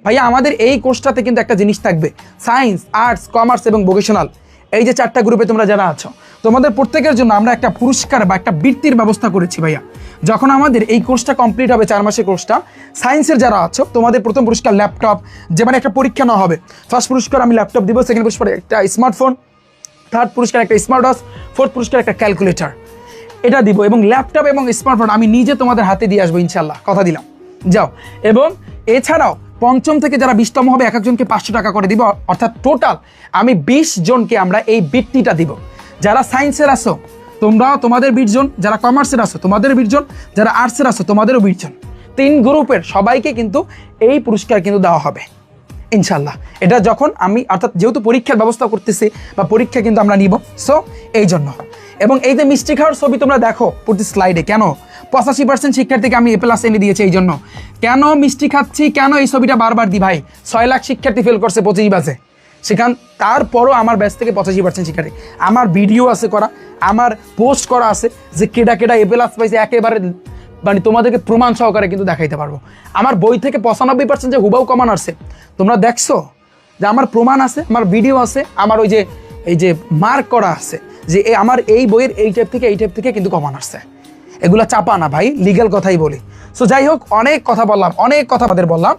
ভাইয়া আমাদের এই কোর্সটাতে কিন্তু একটা জিনিস থাকবে, সায়েন্স, আর্টস, কমার্স এবং ভোকেশনাল, এই যে 4টা গ্রুপে তোমরা যারা আছো, তোমাদের প্রত্যেকের জন্য আমরা একটা পুরস্কার বা একটা বৃত্তির ব্যবস্থা করেছি ভাইয়া। যখন আমাদের এই কোর্সটা কমপ্লিট হবে, 4 মাসের কোর্সটা, সায়েন্সের যারা আছো তোমাদের প্রথম পুরস্কার ল্যাপটপ, যে মানে একটা পরীক্ষা না হবে, ফার্স্ট পুরস্কার আমি ল্যাপটপ দিব, সেকেন্ড পুরস্কার একটা স্মার্টফোন, থার্ড পুরস্কার একটা স্মার্ট ওয়াচ, ফোর্থ পুরস্কার একটা ক্যালকুলেটর, এটা দিব। এবং ল্যাপটপ এবং স্মার্টফোন আমি নিজে তোমাদের হাতে দিয়ে আসবো ইনশাল্লাহ, কথা দিলাম। যাও। এবং এছাড়াও পঞ্চম থেকে যারা 20তম হবে এক একজনকে 500 টাকা করে দিব, অর্থাৎ টোটাল আমি 20 জনকে আমরা এই বৃত্তিটা দিব। যারা সায়েন্সের আসো তোমরা, তোমাদের 20 জন, যারা কমার্সের আসো তোমাদের 20 জন, যারা আর্টসের আসো তোমাদেরও 20 জন, 3 গ্রুপের সবাইকে কিন্তু এই পুরস্কার কিন্তু দেওয়া হবে ইনশাল্লাহ। এটা যখন আমি, অর্থাৎ যেহেতু পরীক্ষার ব্যবস্থা করতেছি বা পরীক্ষা কিন্তু আমরা নিব, সো এই জন্য। এবং এই যে মিষ্টি খাওয়ার ছবি তোমরা দেখো প্রতি স্লাইডে, কেন 85% শিক্ষার্থীকে আমি A+ এনে দিয়েছি এই জন্য। কেন মিষ্টি খাচ্ছি, কেন এই ছবিটা বারবার দিই ভাই, 6 লাখ শিক্ষার্থী ফেল করছে 25 ব্যাচে, সেখান তারপরও আমার ব্যাচ থেকে 85% শিক্ষার্থী, আমার ভিডিও আছে করা, আমার পোস্ট করা আছে যে কেডা কেডা A+ পাইছে, একেবারে মানে তোমাদেরকে প্রমাণ সহকারে কিন্তু দেখাইতে পারবো। আমার বই থেকে 95% যে হুবাও কমান আসছে তোমরা দেখছো, যে আমার প্রমাণ আছে, আমার ভিডিও আছে, আমার ওই যে এই যে মার্ক করা আছে যে আমার এই বইয়ের এই টাইপ থেকে কিন্তু কমান আসছে। এগুলা চাপা না ভাই, লিগ্যাল কথাই বলি। সো যাই হোক, অনেক কথা বললাম, অনেক কথা আমাদের বললাম।